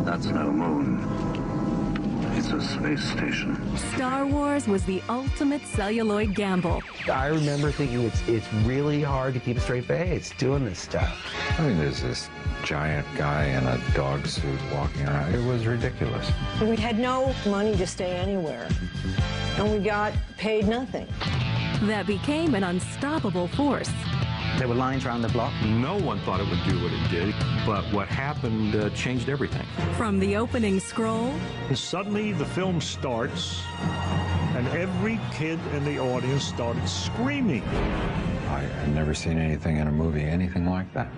That's no moon. It's a space station. Star Wars was the ultimate celluloid gamble. I remember thinking it's really hard to keep a straight face doing this stuff. I mean, there's this giant guy in a dog suit walking around. It was ridiculous. We had no money to stay anywhere, and we got paid nothing. That became an unstoppable force. There were lines around the block. No one thought it would do what it did, but what happened changed everything. From the opening scroll... And suddenly the film starts, and every kid in the audience started screaming. I had never seen anything in a movie, anything like that.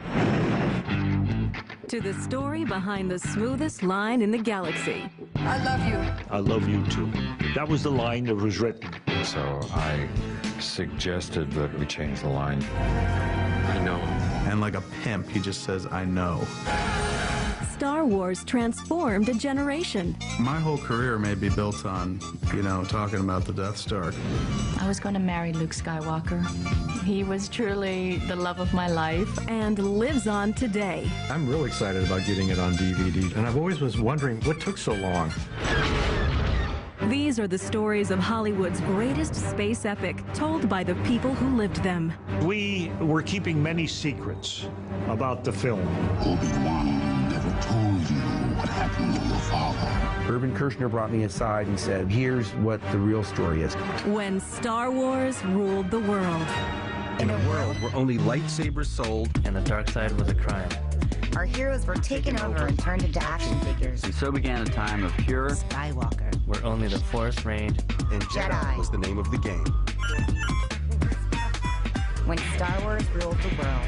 To the story behind the smoothest line in the galaxy. I love you. I love you too. That was the line that was written. So I suggested that we change the line. I know. And like a pimp, he just says, I know. Star Wars transformed a generation. My whole career may be built on, talking about the Death Star. I was going to marry Luke Skywalker. He was truly the love of my life. And lives on today. I'm really excited about getting it on DVD, and I've always was wondering what took so long. These are the stories of Hollywood's greatest space epic, told by the people who lived them. We were keeping many secrets about the film. Obi-Wan never told you what happened to your father. Irvin Kershner brought me aside and said, here's what the real story is. When Star Wars ruled the world. In a world where only lightsabers sold and the dark side was a crime. Our heroes were taken over and turned into action figures. And so began a time of pure Skywalker. where only the Force reigned. And Jedi was the name of the game. When Star Wars ruled the world.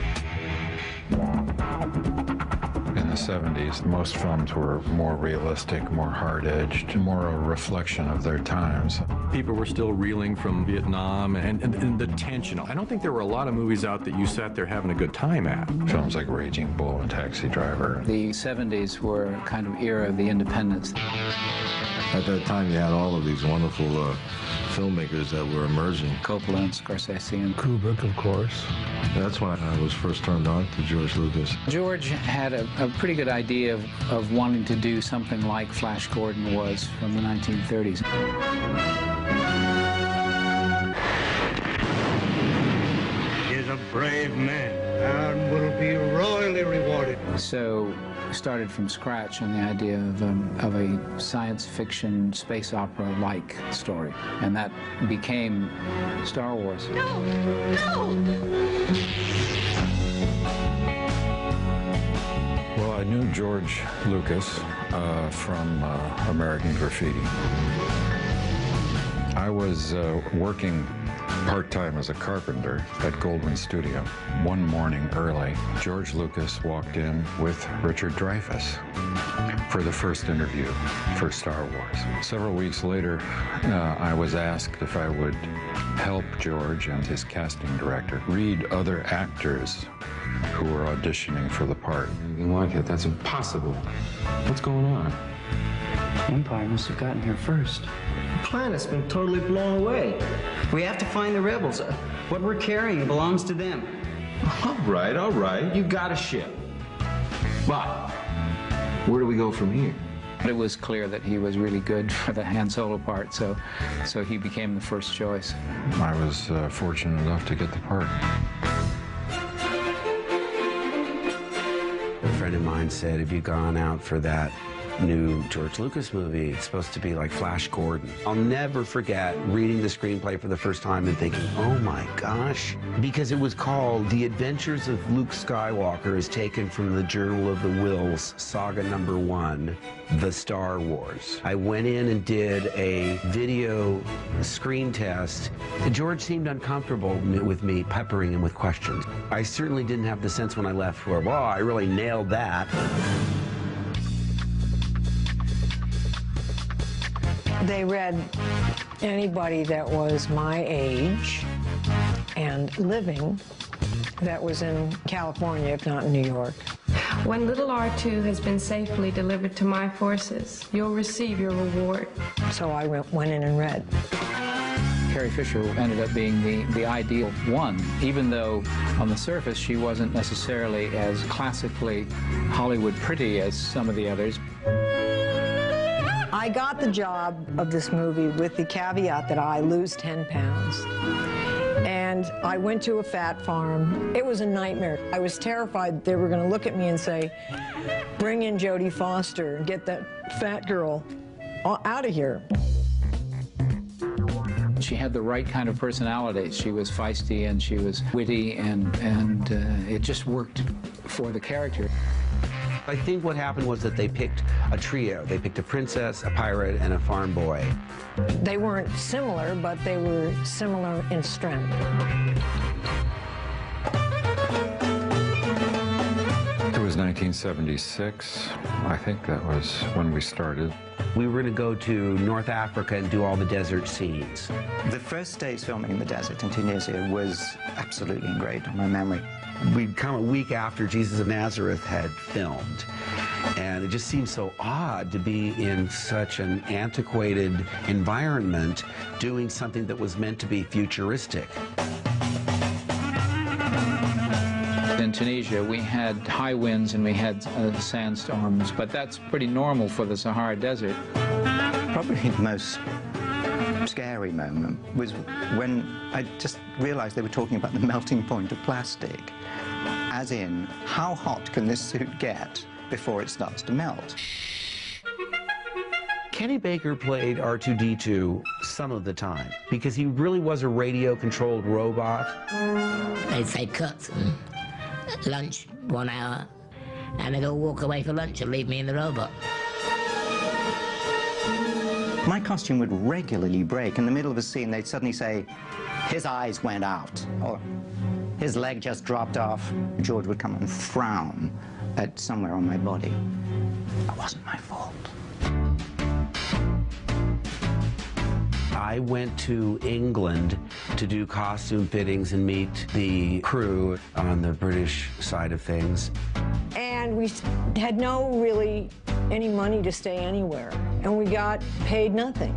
In the 70s, most films were more realistic, more hard-edged, more a reflection of their times. People were still reeling from Vietnam and the tension. I don't think there were a lot of movies out that you sat there having a good time at. Films like Raging Bull and Taxi Driver. The 70s were kind of era of the independents. At that time, you had all of these wonderful filmmakers that were emerging. Coppola and Scorsese and Kubrick, of course. That's when I was first turned on to George Lucas. George had a pretty good idea of wanting to do something like Flash Gordon was from the 1930s. He's a brave man and will be royally rewarded. So started from scratch on the idea of a science fiction space opera-like story, and that became Star Wars. No! No! Well, I knew George Lucas from American Graffiti. I was working part-time as a carpenter at Goldwyn Studio. One morning early, George Lucas walked in with Richard Dreyfuss for the first interview for Star Wars. Several weeks later, I was asked if I would help George and his casting director read other actors who were auditioning for the part. You like it? That's impossible. What's going on? Empire must have gotten here first. The planet's been totally blown away. We have to find the rebels. What we're carrying belongs to them. All right. You've got a ship. But where do we go from here? It was clear that he was really good for the Han Solo part, so he became the first choice. I was fortunate enough to get the part. A friend of mine said, have you gone out for that new George Lucas movie? It's supposed to be like Flash Gordon. I'll never forget reading the screenplay for the first time and thinking, oh my gosh, because it was called The Adventures of Luke Skywalker, is taken from the Journal of the Whills, saga #1, The Star Wars. I went in and did a video screen test. George seemed uncomfortable with me peppering him with questions. I certainly didn't have the sense when I left where, wow, I really nailed that. They read anybody that was my age and living that was in California, if not in New York. When little R2 has been safely delivered to my forces, you'll receive your reward. So I went in and read. Carrie Fisher ended up being the ideal one, even though on the surface she wasn't necessarily as classically Hollywood pretty as some of the others. I got the job of this movie with the caveat that I lose 10 pounds. And I went to a fat farm. It was a nightmare. I was terrified they were going to look at me and say, bring in Jodie Foster and get that fat girl out of here. She had the right kind of personality. She was feisty and she was witty, and it just worked for the character. I think what happened was that they picked a trio. They picked a princess, a pirate, and a farm boy. They weren't similar, but they were similar in strength. It was 1976. I think that was when we started. We were going to go to North Africa and do all the desert scenes. The first day's filming in the desert in Tunisia was absolutely engraved on my memory. We'd come a week after Jesus of Nazareth had filmed, and it just seemed so odd to be in such an antiquated environment doing something that was meant to be futuristic. In Tunisia, we had high winds and we had sandstorms, but that's pretty normal for the Sahara Desert. Probably the most scary moment was when I just realized they were talking about the melting point of plastic. As in, how hot can this suit get before it starts to melt? Kenny Baker played R2-D2 some of the time because he really was a radio-controlled robot. They'd say cut, lunch 1 hour, and they'd all walk away for lunch and leave me in the robot. My costume would regularly break. In the middle of a scene, they'd suddenly say, his eyes went out, or his leg just dropped off. George would come and frown at somewhere on my body. It wasn't my fault. I went to England to do costume fittings and meet the crew on the British side of things. And we had any money to stay anywhere. And we got paid nothing.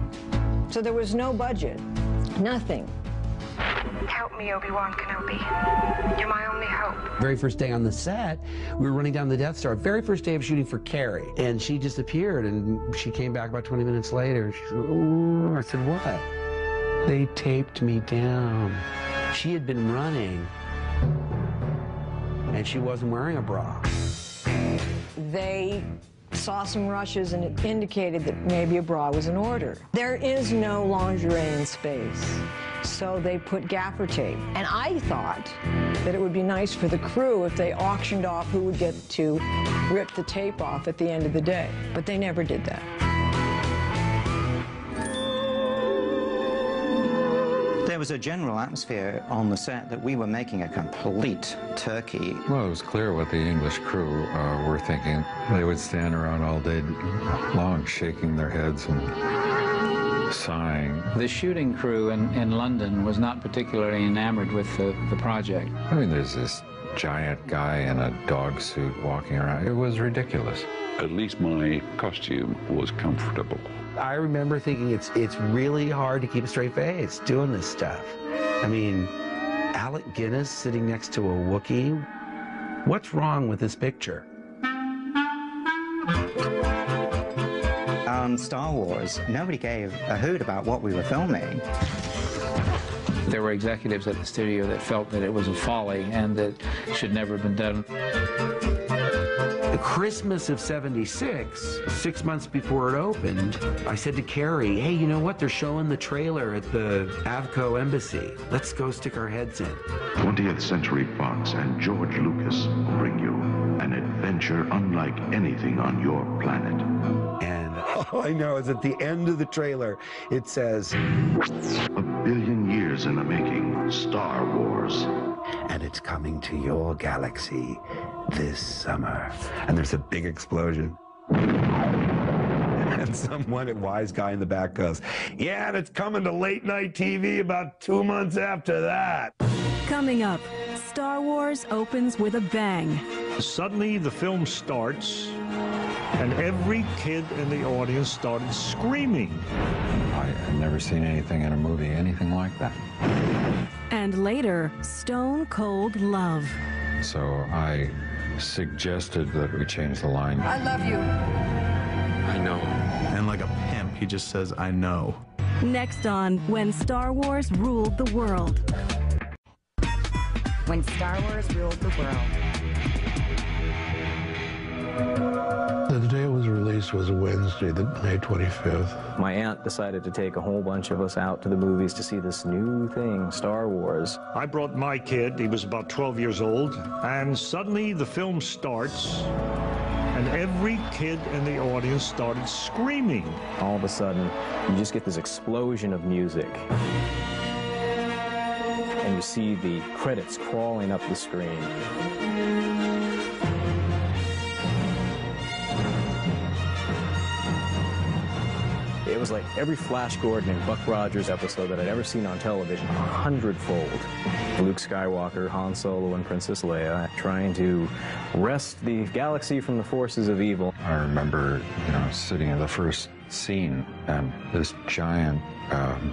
So there was no budget, nothing. Help me, Obi-Wan Kenobi. You're my only hope. Very first day on the set, we were running down the Death Star. Very first day of shooting for Carrie. And she disappeared, and she came back about 20 minutes later. She said, ooh. I said, what? They taped me down. She had been running, and she wasn't wearing a bra. They saw some rushes, and it indicated that maybe a bra was in order. There is no lingerie in space. So they put gaffer tape. And I thought that it would be nice for the crew if they auctioned off who would get to rip the tape off at the end of the day. But they never did that. There was a general atmosphere on the set that we were making a complete turkey. Well, it was clear what the English crew were thinking. They would stand around all day long shaking their heads and sighing. The shooting crew in London was not particularly enamored with the project. I mean, there's this giant guy in a dog suit walking around. It was ridiculous. At least my costume was comfortable. I remember thinking it's really hard to keep a straight face doing this stuff. I mean, Alec Guinness sitting next to a Wookiee. What's wrong with this picture? On Star Wars, nobody gave a hoot about what we were filming. There were executives at the studio that felt that it was a folly and that it should never have been done. The Christmas of '76, 6 months before it opened, I said to Carrie, hey, you know what? They're showing the trailer at the Avco embassy. Let's go stick our heads in. 20th Century Fox and George Lucas bring you an adventure unlike anything on your planet. And all I know is at the end of the trailer, it says, 1 billion years in the making, Star Wars. And it's coming to your galaxy this summer. And there's a big explosion. And some wise guy in the back goes, yeah, and it's coming to late night TV about 2 months after that. Coming up, Star Wars opens with a bang. Suddenly the film starts, and every kid in the audience started screaming. I've never seen anything in a movie, anything like that. And later, stone cold love. So I suggested that we change the line. I love you. I know. And And like a pimp, he just says, I know. Next on When Star Wars Ruled the World. When Star Wars Ruled the World. The day it was released was a Wednesday, May 25th. My aunt decided to take a whole bunch of us out to the movies to see this new thing, Star Wars. I brought my kid, he was about 12 years old, and suddenly the film starts, and every kid in the audience started screaming. All of a sudden, you just get this explosion of music. And you see the credits crawling up the screen. It was like every Flash Gordon and Buck Rogers episode that I'd ever seen on television, 100-fold. Luke Skywalker, Han Solo, and Princess Leia trying to wrest the galaxy from the forces of evil. I remember, sitting in the first scene, and this giant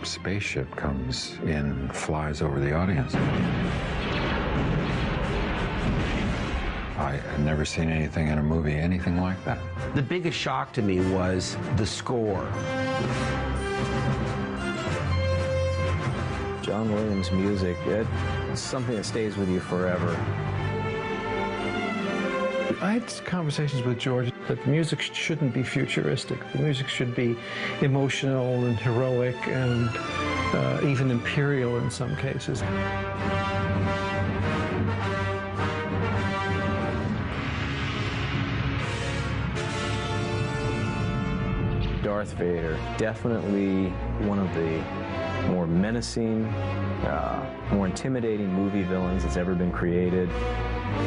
spaceship comes in, flies over the audience. I had never seen anything in a movie, anything like that. The biggest shock to me was the score. John Williams' music, it's something that stays with you forever. I had conversations with George that the music shouldn't be futuristic. The music should be emotional and heroic and even imperial in some cases. Darth Vader, definitely one of the more menacing, more intimidating movie villains that's ever been created.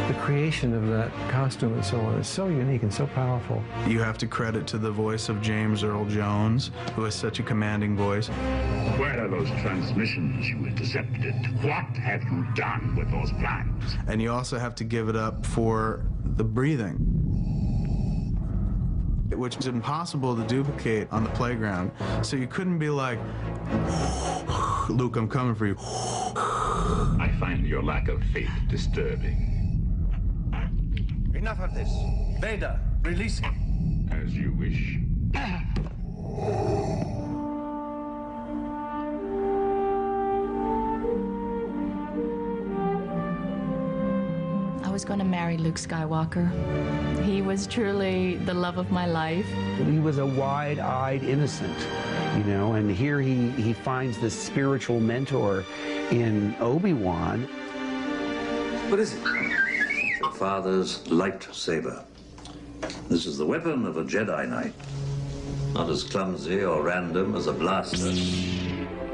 The creation of that costume and so on is so unique and so powerful. You have to credit to the voice of James Earl Jones, who has such a commanding voice. Where are those transmissions you intercepted? What have you done with those plans? And you also have to give it up for the breathing, which is impossible to duplicate on the playground. So you couldn't be like, Luke, I'm coming for you. I find your lack of faith disturbing. Enough of this. Vader, release him. As you wish. I was going to marry Luke Skywalker. He was truly the love of my life. He was a wide-eyed innocent, and here he finds this spiritual mentor in Obi-Wan. What is it? Your father's lightsaber. This is the weapon of a Jedi Knight. Not as clumsy or random as a blaster.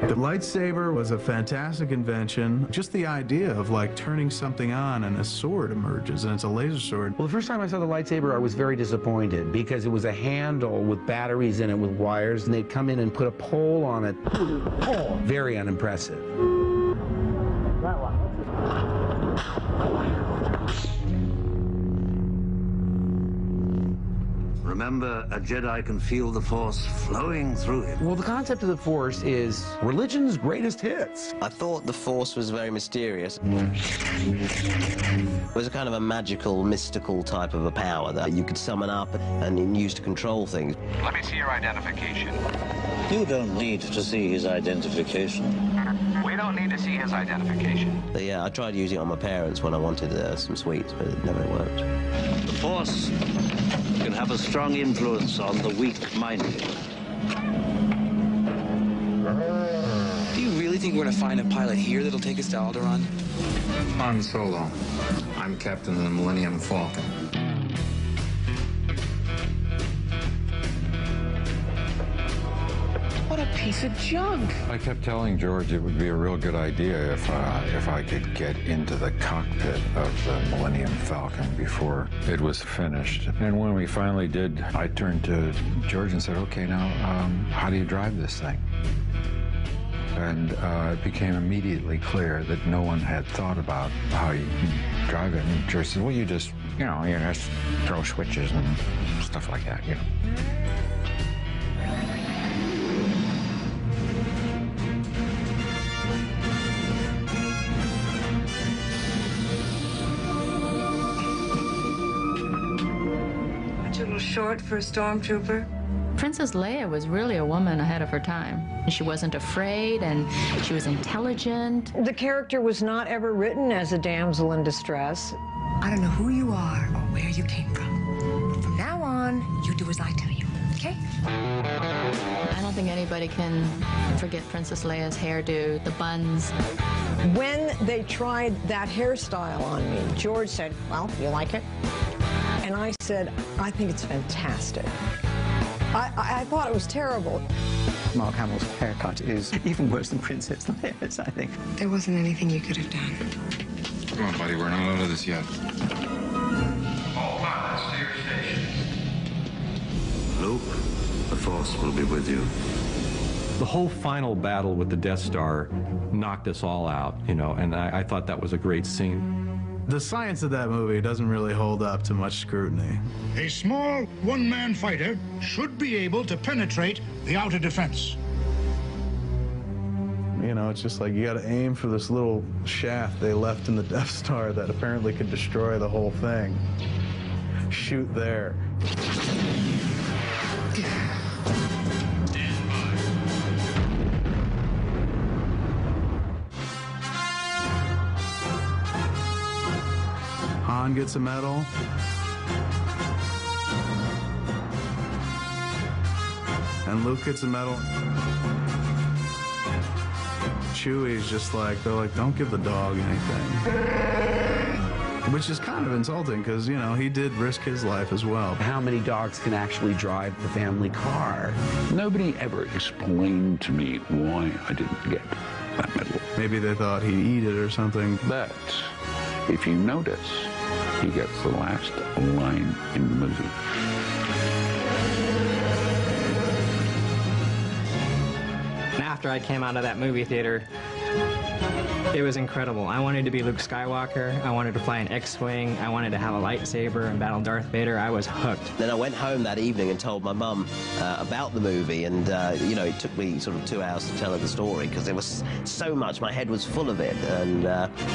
The lightsaber was a fantastic invention. Just the idea of turning something on and a sword emerges, and it's a laser sword. Well, the first time I saw the lightsaber, I was very disappointed because it was a handle with batteries in it with wires, and they'd come in and put a pole on it. Very unimpressive. Remember, a Jedi can feel the Force flowing through him. Well, the concept of the Force is religion's greatest hits. I thought the Force was very mysterious. It was a kind of a magical, mystical type of a power that you could summon up and use to control things. Let me see your identification. You don't need to see his identification. We don't need to see his identification. But yeah, I tried using it on my parents when I wanted some sweets, but it never worked. The Force can have a strong influence on the weak-minded. Do you really think we're going to find a pilot here that'll take us to Alderaan? Han Solo. I'm captain of the Millennium Falcon. What a piece of junk. I kept telling George it would be a real good idea if I could get into the cockpit of the Millennium Falcon before it was finished. And when we finally did, I turned to George and said, okay, now, how do you drive this thing? And it became immediately clear that no one had thought about how you drive it. And George said, well, you just throw switches and stuff like that, A little short for a stormtrooper. Princess Leia was really a woman ahead of her time. She wasn't afraid, and she was intelligent. The character was not ever written as a damsel in distress. I don't know who you are or where you came from. From now on, you do as I tell you, okay? I don't think anybody can forget Princess Leia's hairdo, the buns. When they tried that hairstyle on me, George said, well, you like it? And I said, I think it's fantastic. I thought it was terrible. Mark Hamill's haircut is even worse than Princess Leia's, I think. There wasn't anything you could have done. Come on, buddy, we're not out of this yet. All pilots to your stations. Luke, the Force will be with you. The whole final battle with the Death Star knocked us all out, you know, and I thought that was a great scene. The science of that movie doesn't really hold up to much scrutiny. A small one-man fighter should be able to penetrate the outer defense. You know, it's just like you gotta aim for this little shaft they left in the Death Star that apparently could destroy the whole thing. Shoot there. Han gets a medal. And Luke gets a medal. Chewie's just like, they're like, don't give the dog anything. Which is kind of insulting because, you know, he did risk his life as well. How many dogs can actually drive the family car? Nobody ever explained to me why I didn't get that medal. Maybe they thought he'd eat it or something. But if you notice, he gets the last line in the movie. After I came out of that movie theater, it was incredible. I wanted to be Luke Skywalker. I wanted to fly an X-Wing. I wanted to have a lightsaber and battle Darth Vader. I was hooked. Then I went home that evening and told my mum about the movie, and you know, it took me sort of 2 hours to tell her the story because there was so much. My head was full of it, and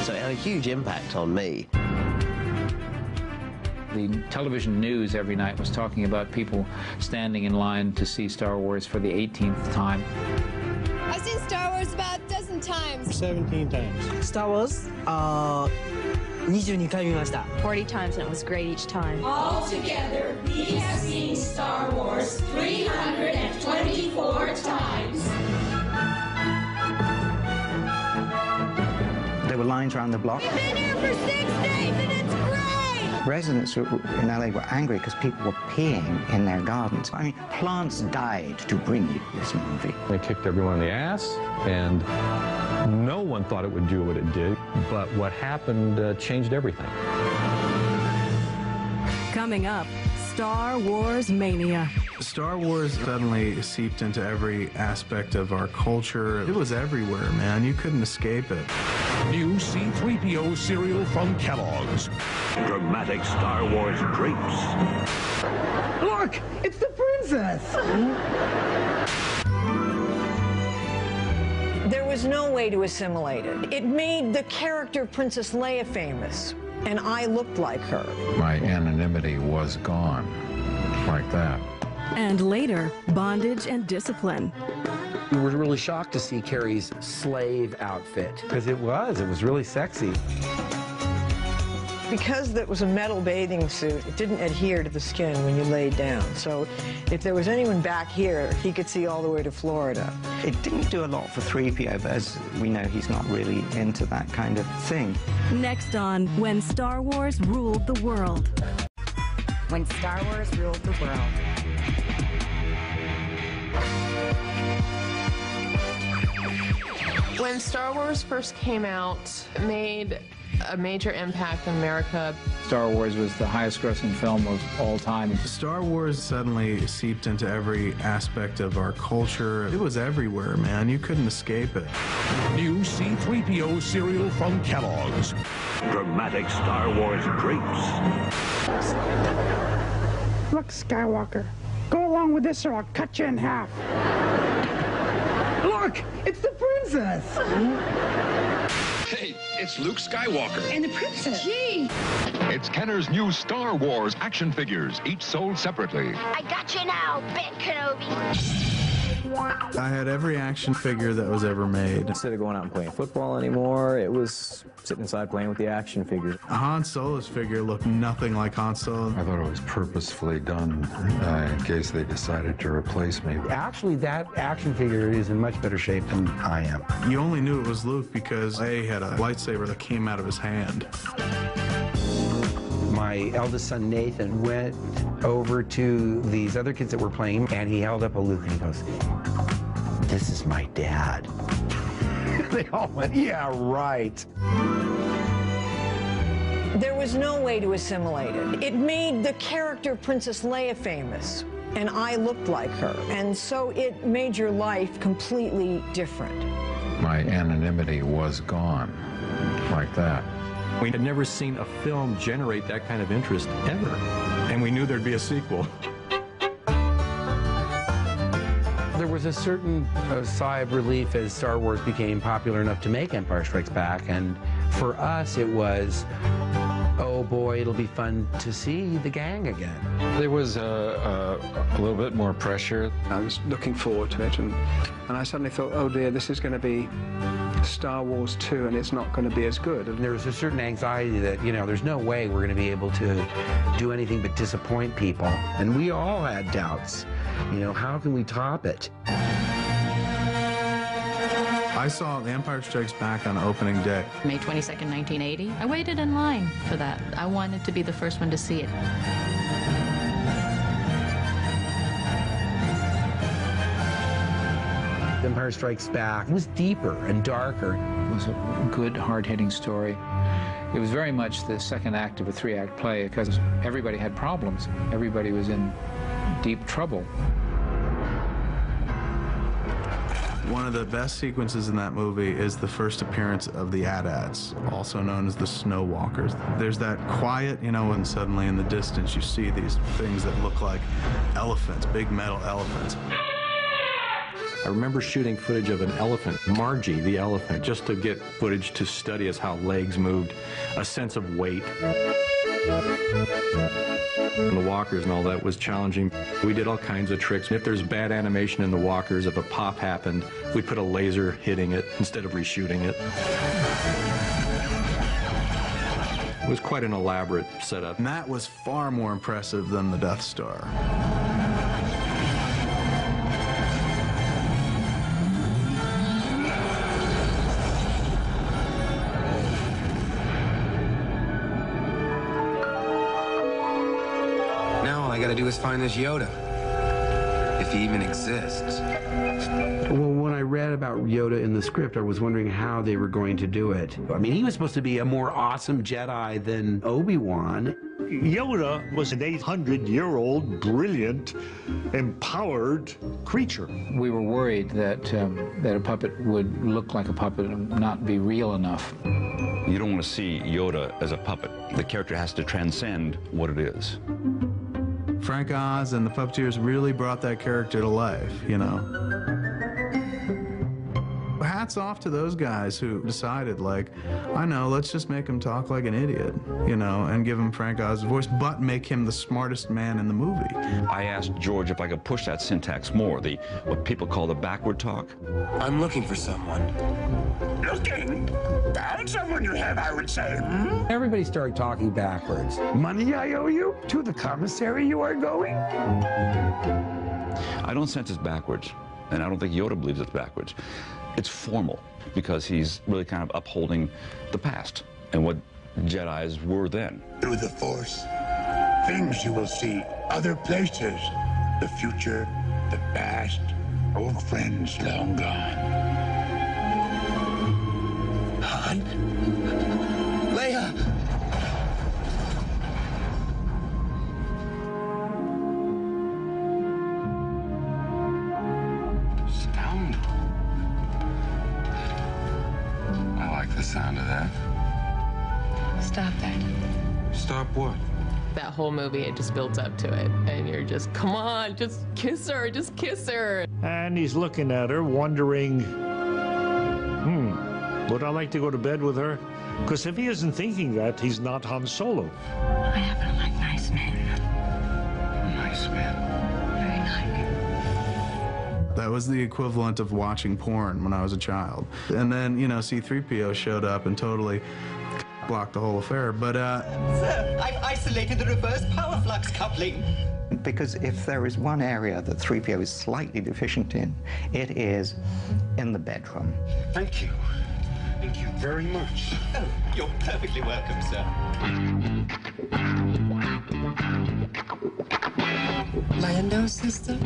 so it had a huge impact on me. The television news every night was talking about people standing in line to see Star Wars for the 18th time. I've seen Star Wars about a dozen times. 17 times. Star Wars, 22回見ました. 40 times, and it was great each time. Altogether, we have seen Star Wars 324 times. There were lines around the block. We've been here for 6 days and it's great! Residents in LA were angry because people were peeing in their gardens. I mean, plants died to bring you this movie. They kicked everyone in the ass, and no one thought it would do what it did, but what happened changed everything. Coming up, Star Wars mania. Star Wars suddenly seeped into every aspect of our culture. It was everywhere, man. You couldn't escape it. New C-3PO cereal from Kellogg's. Dramatic Star Wars drapes. Look, it's the princess. There was no way to assimilate it. It made the character Princess Leia famous, and I looked like her. My anonymity was gone, like that. And later, bondage and discipline. We were really shocked to see Carrie's slave outfit. Because it was really sexy. Because it was a metal bathing suit, it didn't adhere to the skin when you laid down. So if there was anyone back here, he could see all the way to Florida. It didn't do a lot for 3PO, but as we know, he's not really into that kind of thing. Next on When Star Wars Ruled the World. When Star Wars Ruled the World. When Star Wars first came out, it made a major impact in America. Star Wars was the highest grossing film of all time. Star Wars suddenly seeped into every aspect of our culture. It was everywhere, man. You couldn't escape it. New C-3PO cereal from Kellogg's. Dramatic Star Wars drapes. Look, Skywalker, go along with this or I'll cut you in half. Look, it's the princess. Hey, it's Luke Skywalker. And the princess. Gee! It's Kenner's new Star Wars action figures, each sold separately. I got you now, Ben Kenobi. I had every action figure that was ever made. Instead of going out and playing football anymore, it was sitting inside playing with the action figures. Han Solo's figure looked nothing like Han Solo. I thought it was purposefully done in case they decided to replace me. Actually, that action figure is in much better shape than I am. You only knew it was Luke because A had a lightsaber that came out of his hand. My eldest son, Nathan, went over to these other kids that were playing, and he held up a Luke, and he goes, "This is my dad." They all went, "Yeah, right." There was no way to assimilate it. It made the character Princess Leia famous, and I looked like her, and so it made your life completely different. My anonymity was gone like that. We had never seen a film generate that kind of interest ever, and we knew there'd be a sequel. There was a certain sigh of relief as Star Wars became popular enough to make Empire Strikes Back, and for us it was, oh boy, it'll be fun to see the gang again. There was a little bit more pressure. I was looking forward to it, and I suddenly thought, oh dear, this is going to be Star Wars 2, and it's not going to be as good. And there was a certain anxiety that, you know, there's no way we're going to be able to do anything but disappoint people. And we all had doubts. You know, how can we top it? I saw The Empire Strikes Back on opening day. May 22nd, 1980. I waited in line for that. I wanted to be the first one to see it. Empire Strikes Back was deeper and darker. It was a good, hard-hitting story. It was very much the second act of a three-act play because everybody had problems. Everybody was in deep trouble. One of the best sequences in that movie is the first appearance of the AT-ATs, also known as the Snow Walkers. There's that quiet, you know, and suddenly in the distance you see these things that look like elephants, big metal elephants. I remember shooting footage of an elephant, Margie the elephant, just to get footage to study as how legs moved, a sense of weight. And the walkers and all that was challenging. We did all kinds of tricks. If there's bad animation in the walkers, if a pop happened, we put a laser hitting it instead of reshooting it. It was quite an elaborate setup. And that was far more impressive than the Death Star. All I gotta do is find this Yoda, if he even exists. Well, when I read about Yoda in the script, I was wondering how they were going to do it. I mean, he was supposed to be a more awesome Jedi than Obi-Wan. Yoda was an 800-year-old, brilliant, empowered creature. We were worried that a puppet would look like a puppet and not be real enough. You don't want to see Yoda as a puppet. The character has to transcend what it is. Frank Oz and the Puppeteers really brought that character to life, you know. Hats off to those guys who decided, like, I know, let's just make him talk like an idiot, you know, and give him Frank Oz's voice, but make him the smartest man in the movie. I asked George if I could push that syntax more, what people call the backward talk. I'm looking for someone. Looking? Found someone you have, I would say. Everybody started talking backwards. Money I owe you? To the commissary you are going? I don't sense it's backwards, and I don't think Yoda believes it's backwards. It's formal, because he's really kind of upholding the past and what Jedis were then. Through the Force, things you will see, other places, the future, the past, old friends long gone. Han? Leia! The sound of that. Stop that. Stop what? That whole movie, it just builds up to it. And you're just, come on, just kiss her, just kiss her. And he's looking at her, wondering, would I like to go to bed with her? Because if he isn't thinking that, he's not Han Solo. I happen to like nice men. Nice man. Very like. That was the equivalent of watching porn when I was a child. And then, you know, C-3PO showed up and totally blocked the whole affair. But, Sir, I've isolated the reverse power flux coupling. Because if there is one area that 3PO is slightly deficient in, it is in the bedroom. Thank you. Thank you very much. Oh, you're perfectly welcome, sir. Lando system?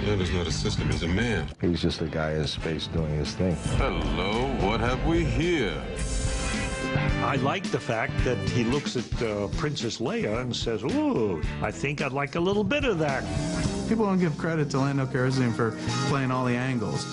Lando's not a system, he's a man. He's just a guy in space doing his thing. Hello, what have we here? I like the fact that he looks at Princess Leia and says, ooh, I think I'd like a little bit of that. people don't give credit to Lando Calrissian for playing all the angles.